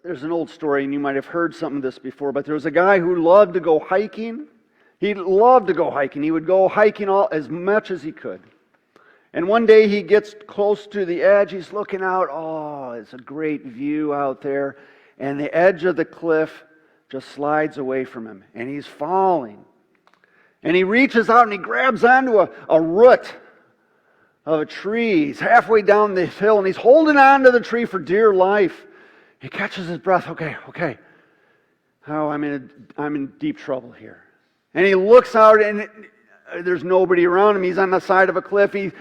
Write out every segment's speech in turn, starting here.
There's an old story, and you might have heard some of this before, but there was a guy who loved to go hiking. He loved to go hiking. He would go hiking as much as he could. And one day he gets close to the edge. He's looking out. Oh, it's a great view out there. And the edge of the cliff just slides away from him. And he's falling. And he reaches out and he grabs onto a root of a tree. He's halfway down the hill and he's holding on to the tree for dear life. He catches his breath. Okay. Oh, I'm in deep trouble here. And he looks out and there's nobody around him. He's on the side of a cliff. He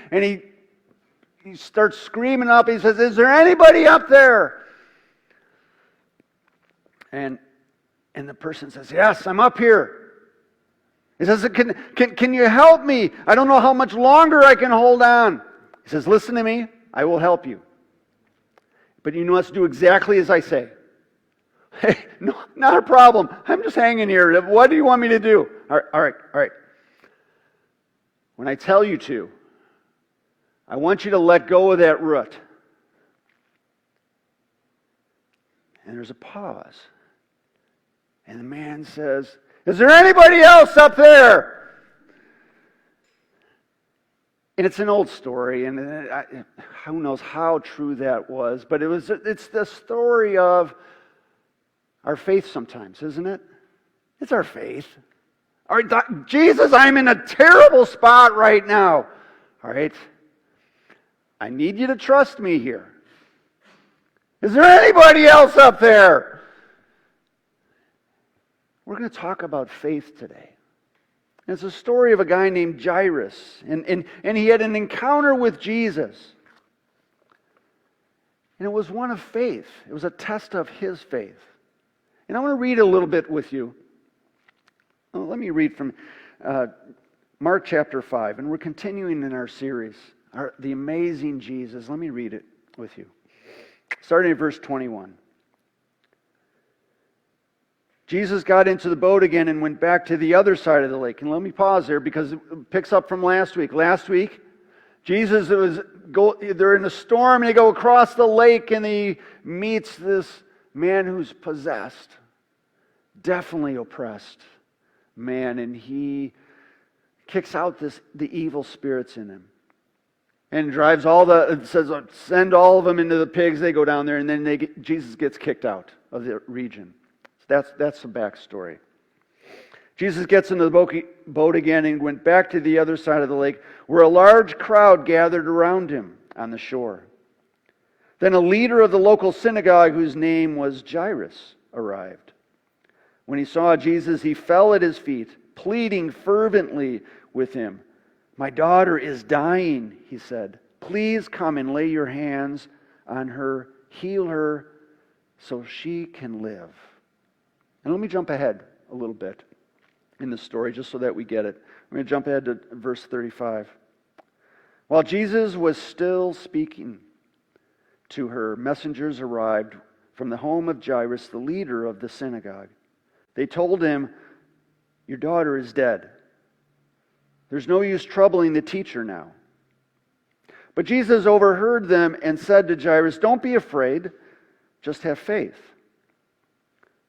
starts screaming up. He says, "Is there anybody up there?" And the person says, "Yes, I'm up here." He says, can you help me? I don't know how much longer I can hold on. He says, "Listen to me. I will help you. But you must do exactly as I say." "Hey, no, not a problem. I'm just hanging here. What do you want me to do?" All right. "When I tell you to, I want you to let go of that root." And there's a pause. And the man says, "Is there anybody else up there?" And it's an old story, and who knows how true that was, but it's the story of our faith sometimes, isn't it? It's our faith. All right, Jesus, I'm in a terrible spot right now. All right, I need you to trust me here. Is there anybody else up there? We're going to talk about faith today. It's a story of a guy named Jairus, and he had an encounter with Jesus. And it was one of faith. It was a test of his faith. And I want to read a little bit with you. Well, let me read from Mark chapter 5, and we're continuing in our series, The Amazing Jesus. Let me read it with you. Starting at verse 21. Jesus got into the boat again and went back to the other side of the lake. And let me pause there because it picks up from last week. Last week, they're in a storm and they go across the lake and he meets this man who's possessed, definitely oppressed man, and he kicks out the evil spirits in him. And drives it says, send all of them into the pigs. They go down there and then Jesus gets kicked out of the region. That's the backstory. Jesus gets into the boat again and went back to the other side of the lake where a large crowd gathered around him on the shore. Then a leader of the local synagogue whose name was Jairus arrived. When he saw Jesus, he fell at his feet, pleading fervently with him. "My daughter is dying," he said. "Please come and lay your hands on her, heal her so she can live." And let me jump ahead a little bit in the story just so that we get it. I'm going to jump ahead to verse 35. While Jesus was still speaking to her, messengers arrived from the home of Jairus, the leader of the synagogue. They told him, "Your daughter is dead. There's no use troubling the teacher now." But Jesus overheard them and said to Jairus, "Don't be afraid, just have faith."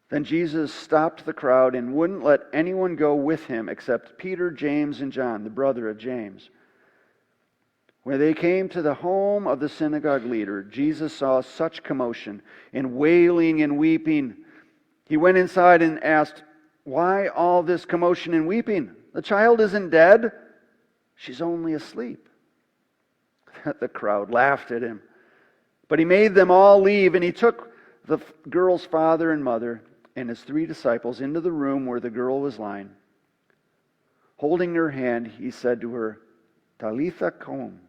Then Jesus stopped the crowd and wouldn't let anyone go with him except Peter, James, and John, the brother of James. When they came to the home of the synagogue leader, Jesus saw such commotion and wailing and weeping. He went inside and asked, "Why all this commotion and weeping? The child isn't dead. She's only asleep." The crowd laughed at him. But he made them all leave, and he took the girl's father and mother and his 3 disciples into the room where the girl was lying. Holding her hand, he said to her, "Talitha koum,"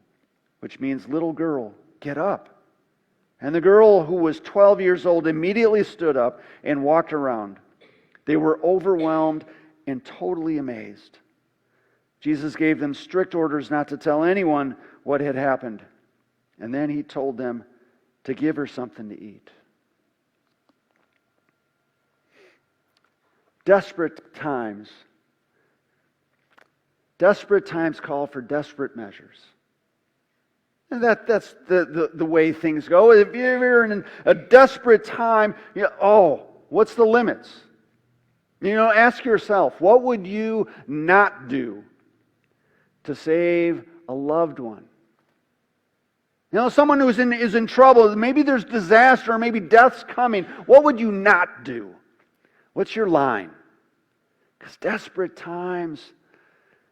which means, "Little girl, get up." And the girl, who was 12 years old, immediately stood up and walked around. They were overwhelmed and totally amazed. Jesus gave them strict orders not to tell anyone what had happened. And then he told them to give her something to eat. Desperate times call for desperate measures. And that's the way things go. If you're in a desperate time, what's the limits? Ask yourself, what would you not do to save a loved one? Someone who is in trouble, maybe there's disaster or maybe death's coming. What would you not do? What's your line? Because desperate times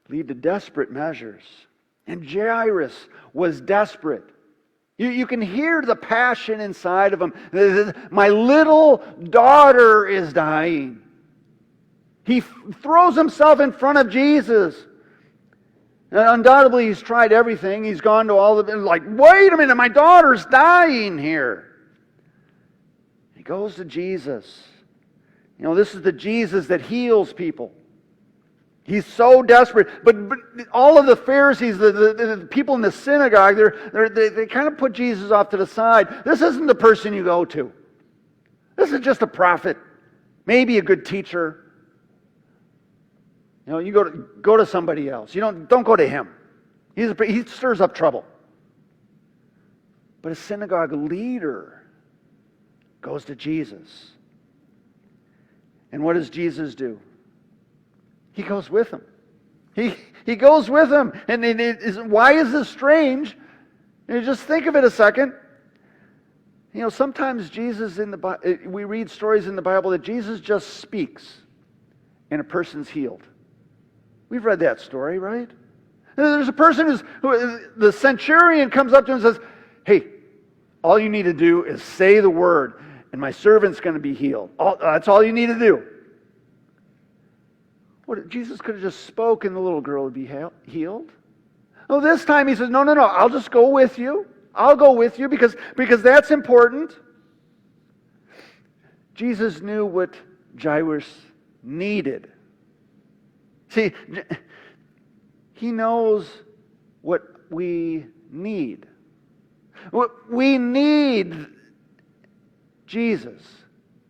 lead to desperate measures. And Jairus was desperate. You can hear the passion inside of him. My little daughter is dying. He throws himself in front of Jesus. And undoubtedly, he's tried everything. He's gone to all of it. Like, wait a minute, my daughter's dying here. He goes to Jesus. This is the Jesus that heals people. He's so desperate. But all of the Pharisees, the people in the synagogue, they kind of put Jesus off to the side. This isn't the person you go to. This is just a prophet. Maybe a good teacher. You go to somebody else. Don't go to him. He stirs up trouble. But a synagogue leader goes to Jesus. And what does Jesus do? He goes with him. He goes with him. And why is this strange? Just think of it a second. Sometimes Jesus we read stories in the Bible that Jesus just speaks and a person's healed. We've read that story, right? There's a person the centurion comes up to him and says, hey, all you need to do is say the word and my servant's going to be healed. That's all you need to do. Jesus could have just spoken, the little girl would be healed. Oh, this time he says, no, I'll just go with you. I'll go with you because that's important. Jesus knew what Jairus needed. See, he knows what we need. We need Jesus,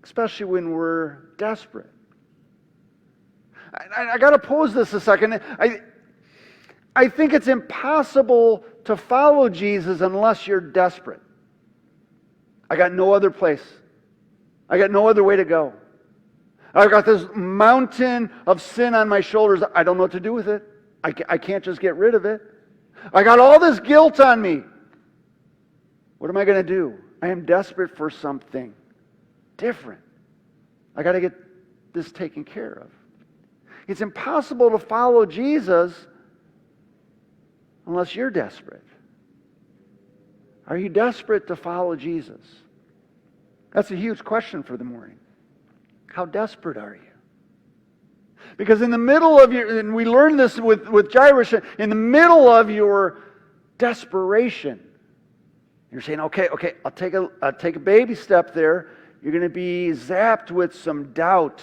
especially when we're desperate. I got to pose this a second. I think it's impossible to follow Jesus unless you're desperate. I got no other place. I got no other way to go. I've got this mountain of sin on my shoulders. I don't know what to do with it. I can't just get rid of it. I got all this guilt on me. What am I going to do? I am desperate for something different. I got to get this taken care of. It's impossible to follow Jesus unless you're desperate. Are you desperate to follow Jesus? That's a huge question for the morning. How desperate are you? Because in the middle of and we learned this with Jairus, in the middle of your desperation, you're saying, okay, I'll take a baby step there. You're going to be zapped with some doubt.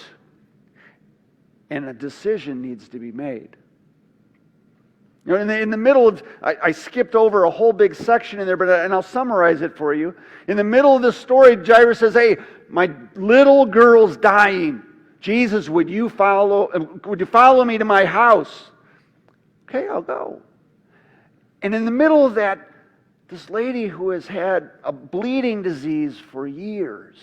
And a decision needs to be made. In the middle of, I skipped over a whole big section in there, and I'll summarize it for you. In the middle of the story, Jairus says, hey, my little girl's dying. Jesus, would you follow me to my house? Okay, I'll go. And in the middle of that, this lady who has had a bleeding disease for years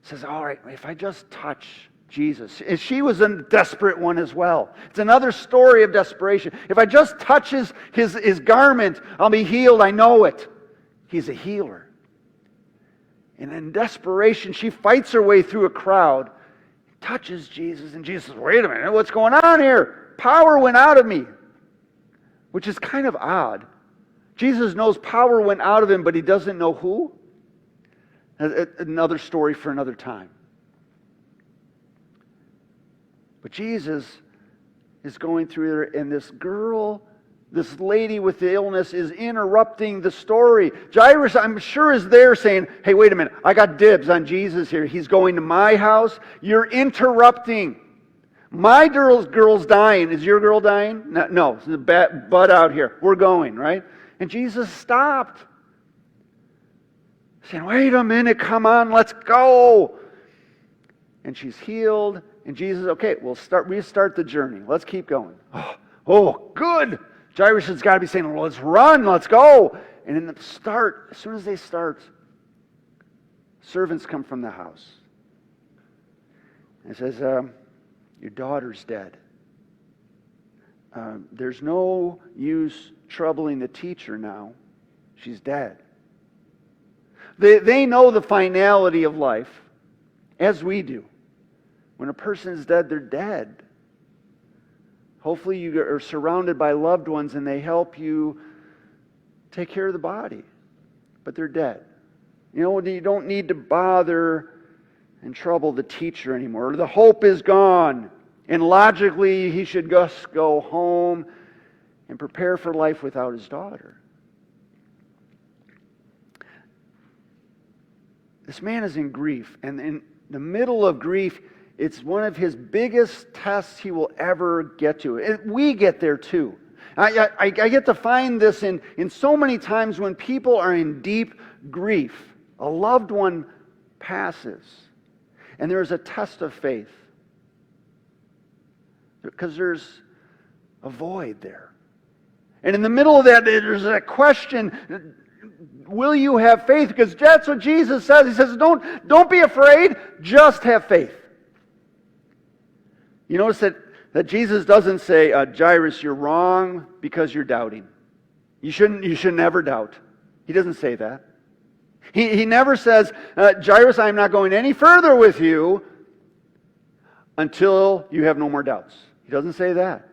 says, all right, if I just touch Jesus. And she was a desperate one as well. It's another story of desperation. If I just touch his garment, I'll be healed. I know it. He's a healer. And in desperation, she fights her way through a crowd, touches Jesus, and Jesus says, wait a minute, what's going on here? Power went out of me. Which is kind of odd. Jesus knows power went out of him, but he doesn't know who. Another story for another time. But Jesus is going through there, and this girl, this lady with the illness, is interrupting the story. Jairus, I'm sure, is there saying, hey, wait a minute, I got dibs on Jesus here. He's going to my house. You're interrupting. My girl's dying. Is your girl dying? No, it's a butt out here. We're going, right? And Jesus stopped. Saying, wait a minute, come on, let's go. And she's healed. And Jesus, okay, we'll restart the journey. Let's keep going. Oh, good. Jairus has got to be saying, well, let's run, let's go. And in the start, as soon as they start, servants come from the house. And it says, your daughter's dead. There's no use troubling the teacher now. She's dead. They know the finality of life, as we do. When a person is dead, they're dead. Hopefully you are surrounded by loved ones and they help you take care of the body. But they're dead. You don't need to bother and trouble the teacher anymore. The hope is gone. And logically, he should just go home and prepare for life without his daughter. This man is in grief. And in the middle of grief, it's one of his biggest tests he will ever get to. And we get there too. I get to find this in so many times when people are in deep grief. A loved one passes. And there's a test of faith. Because there's a void there. And in the middle of that, there's a question, will you have faith? Because that's what Jesus says. He says, don't be afraid, just have faith. You notice that Jesus doesn't say, Jairus, you're wrong because you're doubting. You shouldn't ever doubt. He doesn't say that. He never says, Jairus, I'm not going any further with you until you have no more doubts. He doesn't say that.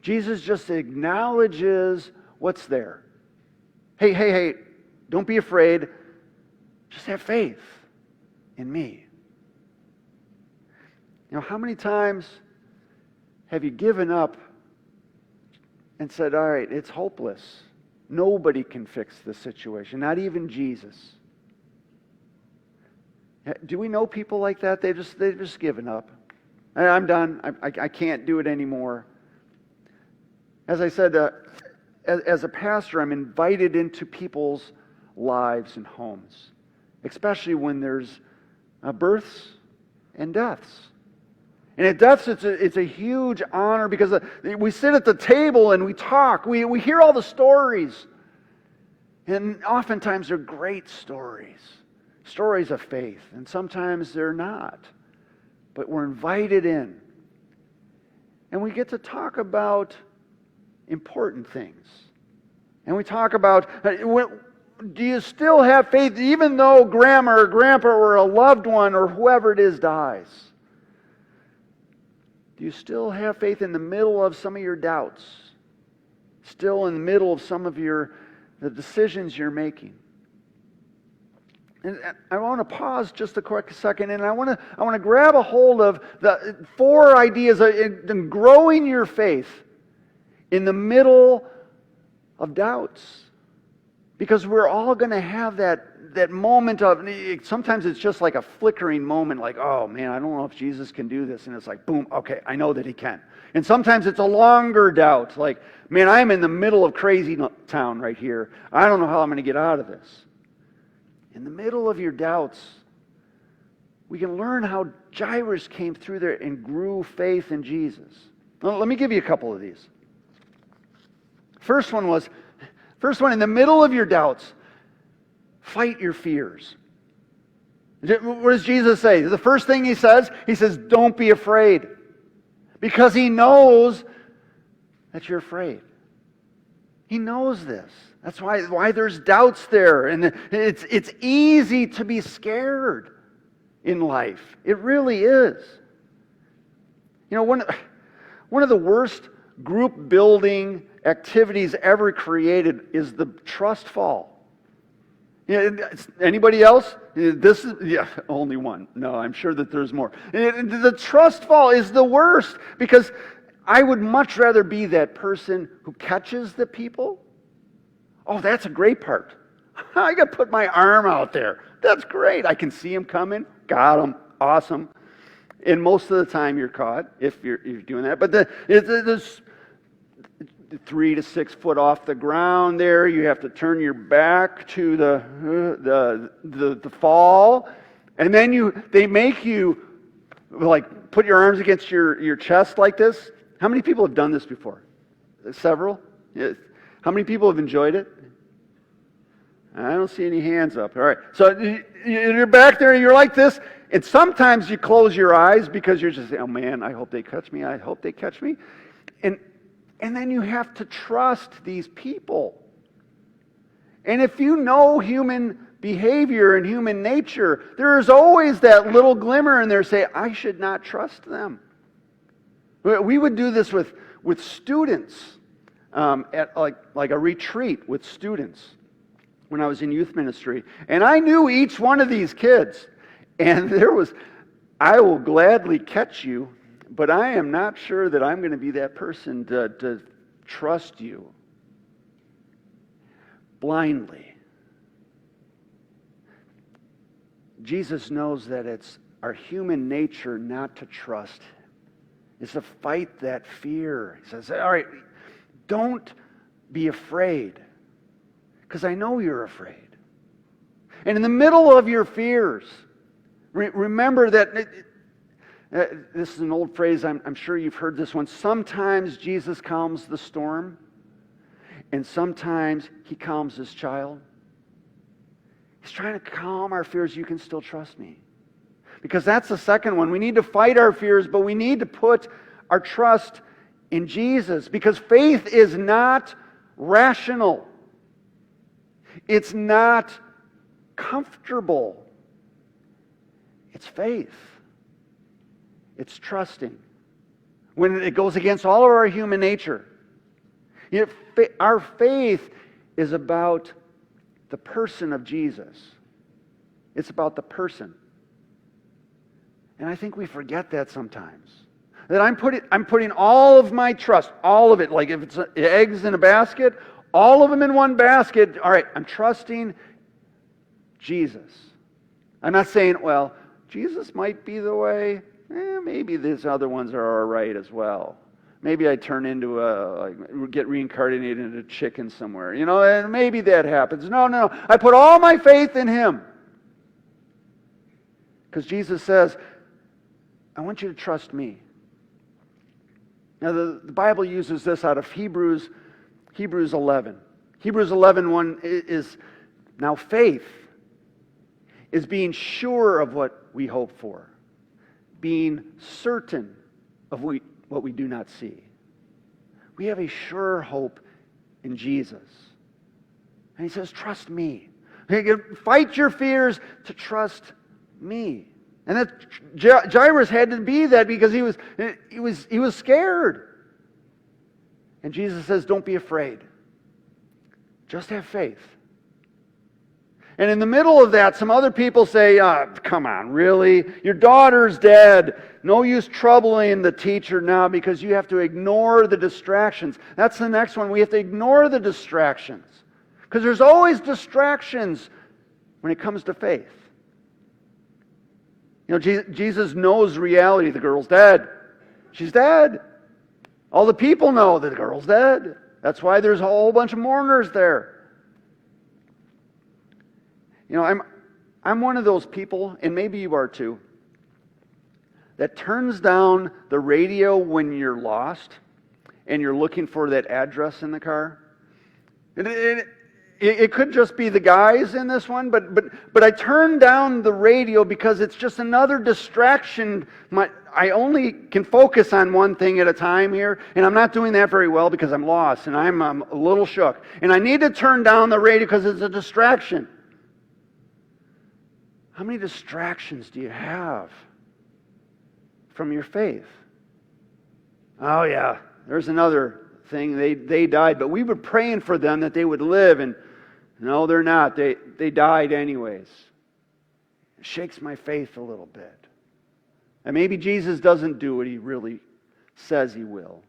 Jesus just acknowledges what's there. Hey, don't be afraid. Just have faith in me. How many times have you given up and said, all right, it's hopeless. Nobody can fix this situation, not even Jesus. Do we know people like that? They've just given up. I'm done. I can't do it anymore. As I said, as a pastor, I'm invited into people's lives and homes, especially when there's births and deaths. And at deaths, it's a huge honor because we sit at the table and we talk. We hear all the stories. And oftentimes they're great stories. Stories of faith. And sometimes they're not. But we're invited in. And we get to talk about important things. And we talk about, do you still have faith even though grandma or grandpa or a loved one or whoever it is dies? Do you still have faith in the middle of some of your doubts? Still in the middle of some of the decisions you're making? And I want to pause just a quick second, and I want to grab a hold of the 4 ideas in growing your faith in the middle of doubts. Because we're all going to have that moment of, sometimes it's just like a flickering moment, like, oh man, I don't know if Jesus can do this. And it's like, boom, okay, I know that he can. And sometimes it's a longer doubt, like, man, I'm in the middle of crazy town right here. I don't know how I'm going to get out of this. In the middle of your doubts, we can learn how Jairus came through there and grew faith in Jesus. Well, let me give you a couple of these. First one, in the middle of your doubts, fight your fears. What does Jesus say? The first thing he says, don't be afraid. Because he knows that you're afraid. He knows this. That's why there's doubts there. And it's easy to be scared in life. It really is. One of the worst group building activities ever created is the trust fall. Anybody else? This is only one. No, I'm sure that there's more. The trust fall is the worst because I would much rather be that person who catches the people. Oh, that's a great part. I got to put my arm out there. That's great. I can see him coming. Got him. Awesome. And most of the time you're caught if you're doing that. But there's 3 to 6 foot off the ground there. You have to turn your back to the fall. And then they make you like put your arms against your chest like this. How many people have done this before? Several? Yeah. How many people have enjoyed it? I don't see any hands up. All right. So you're back there and you're like this. And sometimes you close your eyes because you're just saying, oh man, I hope they catch me. I hope they catch me. And then you have to trust these people. And if you know human behavior and human nature, there is always that little glimmer in there say, I should not trust them. We would do this with students at like a retreat with students when I was in youth ministry. And I knew each one of these kids. And I will gladly catch you, but I am not sure that I'm going to be that person to trust you blindly. Jesus knows that it's our human nature not to trust. It's to fight that fear. He says, all right, don't be afraid, because I know you're afraid. And in the middle of your fears, remember that, this is an old phrase, I'm sure you've heard this one, sometimes Jesus calms the storm, and sometimes He calms His child. He's trying to calm our fears. You can still trust me. Because that's the second one. We need to fight our fears, but we need to put our trust in Jesus. Because faith is not rational. It's not comfortable. It's faith. It's trusting. When it goes against all of our human nature. Our faith is about the person of Jesus. It's about the person. And I think we forget that sometimes. That I'm putting all of my trust, all of it, like if it's eggs in a basket, all of them in one basket. All right, I'm trusting Jesus. I'm not saying, well, Jesus might be the way. Maybe these other ones are all right as well. Maybe I turn into get reincarnated into a chicken somewhere. And maybe that happens. No. I put all my faith in Him. Because Jesus says, I want you to trust me. Now, the Bible uses this out of Hebrews 11. Hebrews 11:1 is, now faith is being sure of what we hope for, being certain of what we do not see. We have a sure hope in Jesus. And He says, trust me. Fight your fears to trust me. And that Jairus had to be that because he was scared. And Jesus says, don't be afraid. Just have faith. And in the middle of that, some other people say, come on, really? Your daughter's dead. No use troubling the teacher now because you have to ignore the distractions. That's the next one. We have to ignore the distractions. Because there's always when it comes to faith. Jesus knows reality. The girl's dead. She's dead. All the people know that the girl's dead. That's why there's a whole bunch of mourners there. I'm one of those people, and maybe you are too, that turns down the radio when you're lost and you're looking for that address in the car. It could just be the guys in this one, but I turn down the radio because it's just another distraction. I only can focus on one thing at a time here, and I'm not doing that very well because I'm lost and I'm a little shook. And I need to turn down the radio because it's a distraction. How many distractions do you have from your faith? Oh yeah, there's another thing. They died, but we were praying for them that they would live, and no, they're not. They died anyways. It shakes my faith a little bit. And maybe Jesus doesn't do what He really says He will.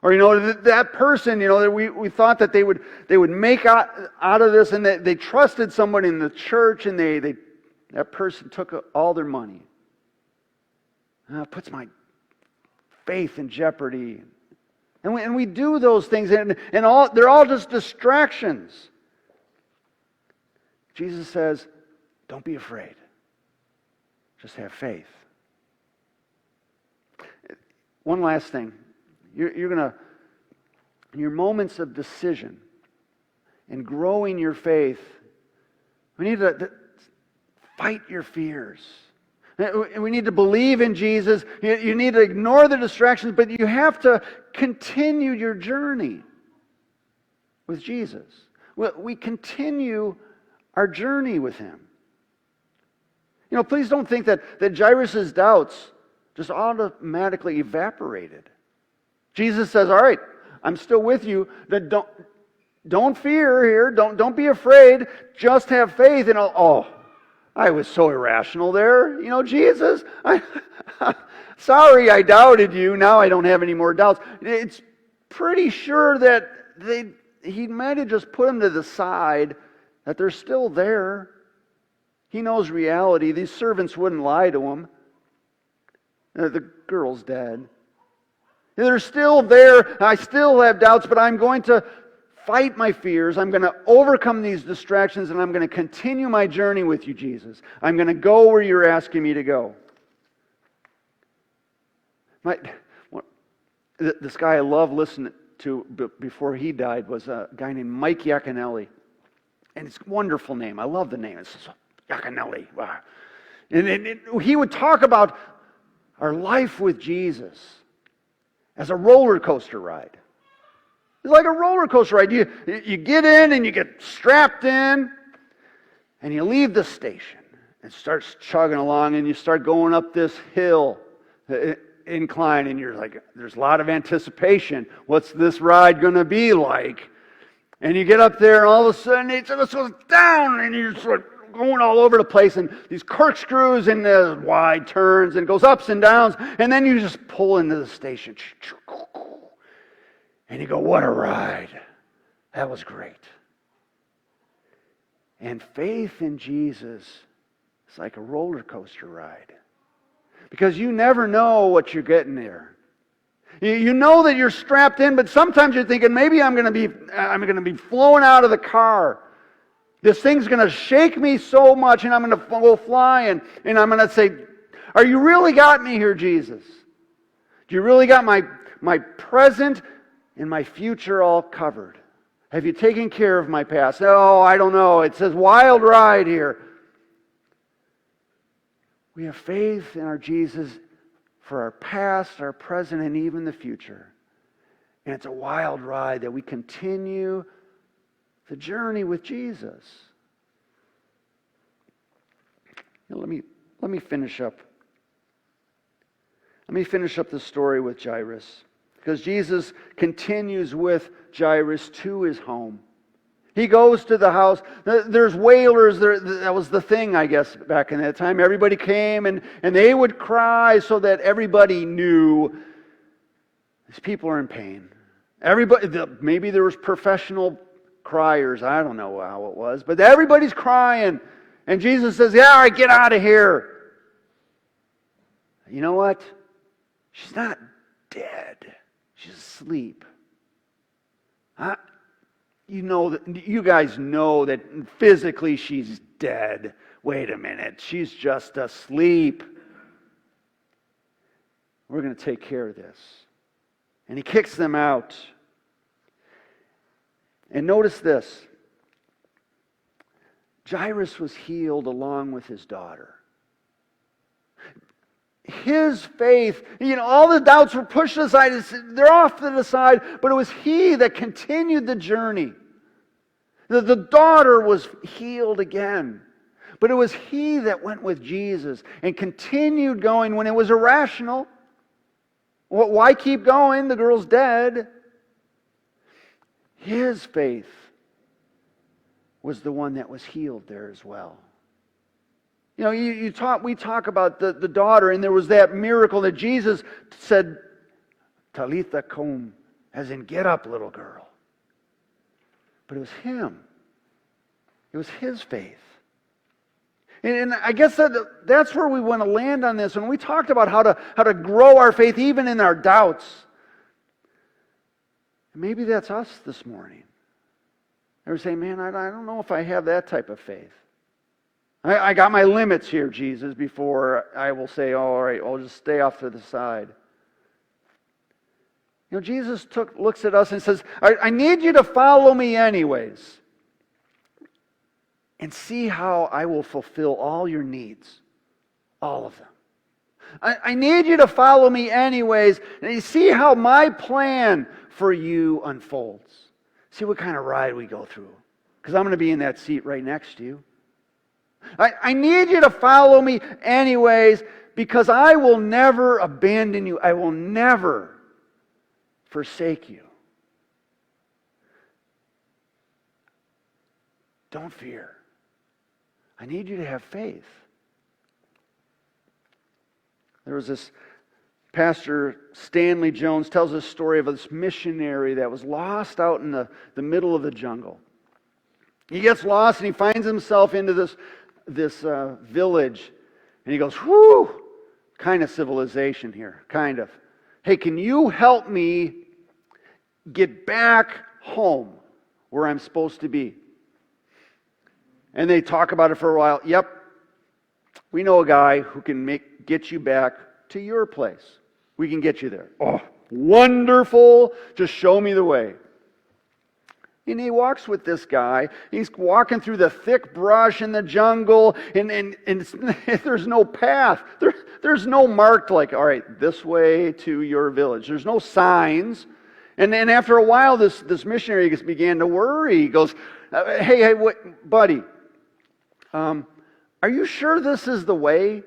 Or that person, that we thought that they would make out of this, and they trusted someone in the church, and that person took all their money. Puts my faith in jeopardy. And we do those things, and they're all just distractions. Jesus says, don't be afraid. Just have faith. One last thing. You're going to in your moments of decision and growing your faith, we need to fight your fears. We need to believe in Jesus. You need to ignore the distractions, but you have to continue your journey with Jesus. We continue our journey with Him. Please don't think that Jairus' doubts just automatically evaporated. Jesus says, all right, I'm still with you. Don't fear here. Don't be afraid. Just have faith. And I was so irrational there. Jesus, sorry I doubted you. Now I don't have any more doubts. It's pretty sure that he might have just put them to the side, that they're still there. He knows reality. These servants wouldn't lie to him. The girl's dead. They're still there. I still have doubts, but I'm going to fight my fears. I'm going to overcome these distractions, and I'm going to continue my journey with you, Jesus. I'm going to go where you're asking me to go. This guy I love listening to before he died was a guy named Mike Yaconelli. And it's a wonderful name. I love the name. It's Yaconelli. Wow. And he would talk about our life with Jesus as a roller coaster ride. It's like a roller coaster ride. You get in and you get strapped in and you leave the station and starts chugging along and you start going up this hill incline and you're like, there's a lot of anticipation. What's this ride going to be like? And you get up there and all of a sudden it just goes down and you're sort of going all over the place and these corkscrews and the wide turns and goes ups and downs and then you just pull into the station. And you go, what a ride. That was great. And faith in Jesus is like a roller coaster ride. Because you never know what you're getting there. You know that you're strapped in, but sometimes you're thinking, maybe I'm going to be flown out of the car. This thing's going to shake me so much, and I'm going to go flying, and I'm going to say, are you really got me here, Jesus? Do you really got my present and my future all covered? Have you taken care of my past? Oh, I don't know. It says wild ride here. We have faith in our Jesus for our past, our present, and even the future. And it's a wild ride that we continue the journey with Jesus. Now, let me finish up. Let me finish up the story with Jairus. Because Jesus continues with Jairus to his home. He goes to the house. There's wailers. That was the thing, I guess, back in that time. Everybody came and they would cry so that everybody knew these people are in pain. Maybe there was professional criers. I don't know how it was. But everybody's crying. And Jesus says, yeah, all right, get out of here. You know what? She's not dead. She's asleep. You guys know that physically she's dead. Wait a minute. She's just asleep. We're going to take care of this. And he kicks them out. And notice this. Jairus was healed along with his daughter. His faith, all the doubts were pushed aside. They're off to the side, but it was he that continued the journey. The daughter was healed again, but it was he that went with Jesus and continued going when it was irrational. Why keep going? The girl's dead. His faith was the one that was healed there as well. We talk about the daughter, and there was that miracle that Jesus said, Talitha cum, as in, get up, little girl. But it was him. It was his faith. And I guess that's where we want to land on this. When we talked about how to grow our faith even in our doubts, maybe that's us this morning. They say, man, I don't know if I have that type of faith. I got my limits here, Jesus, before I will say, all right, I'll just stay off to the side. Jesus looks at us and says, I need you to follow me anyways. And see how I will fulfill all your needs. All of them. I need you to follow me anyways. And you see how my plan for you unfolds. See what kind of ride we go through. Because I'm going to be in that seat right next to you. I need you to follow me anyways, because I will never abandon you. I will never forsake you. Don't fear. I need you to have faith. There was this Pastor Stanley Jones tells a story of this missionary that was lost out in the middle of the jungle. He gets lost and he finds himself into this village. And he goes, whew, kind of civilization here, kind of. Hey, can you help me get back home where I'm supposed to be? And they talk about it for a while. Yep, we know a guy who can get you back to your place. We can get you there. Oh, wonderful. Just show me the way. And he walks with this guy. He's walking through the thick brush in the jungle, and there's no path. There's no marked like, all right, this way to your village. There's no signs. And then after a while, this missionary began to worry. He goes, hey, buddy, are you sure this is the way?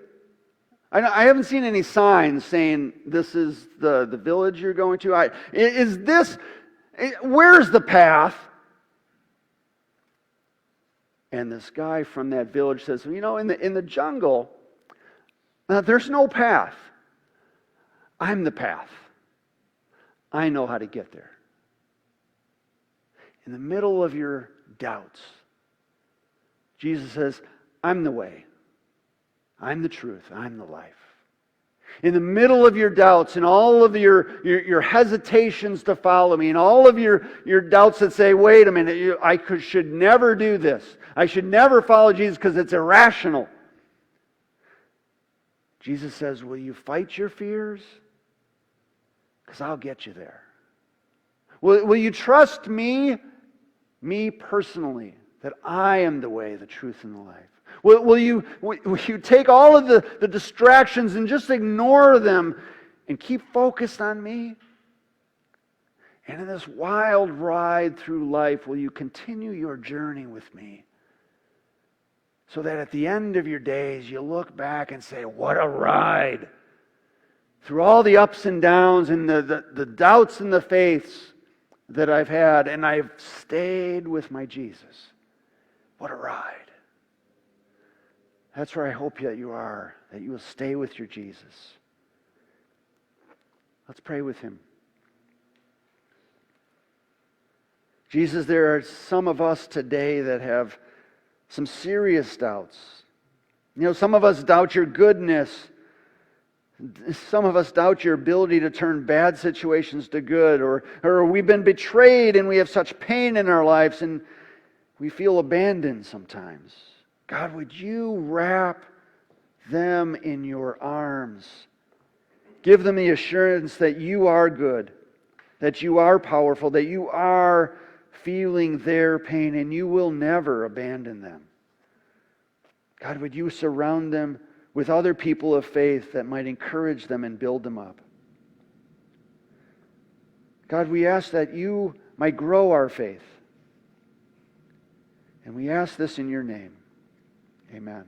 I haven't seen any signs saying this is the village you're going to. Where's the path? And this guy from that village says, in the jungle, there's no path. I'm the path. I know how to get there. In the middle of your doubts, Jesus says, I'm the way. I'm the truth. I'm the life. In the middle of your doubts and all of your hesitations to follow me and all of your doubts that say, wait a minute, should never do this. I should never follow Jesus because it's irrational. Jesus says, will you fight your fears? Because I'll get you there. Will you trust me personally, that I am the way, the truth, and the life? Will you take all of the distractions and just ignore them and keep focused on me? And in this wild ride through life, will you continue your journey with me? So that at the end of your days, you look back and say, what a ride. Through all the ups and downs and the doubts and the faiths that I've had, and I've stayed with my Jesus. What a ride. That's where I hope that you are, that you will stay with your Jesus. Let's pray with him. Jesus, there are some of us today that have some serious doubts. Some of us doubt your goodness. Some of us doubt your ability to turn bad situations to good, or we've been betrayed and we have such pain in our lives and we feel abandoned sometimes. God, would you wrap them in your arms? Give them the assurance that you are good, that you are powerful, that you are feeling their pain and you will never abandon them. God, would you surround them with other people of faith that might encourage them and build them up. God, we ask that you might grow our faith. And we ask this in your name. Amen.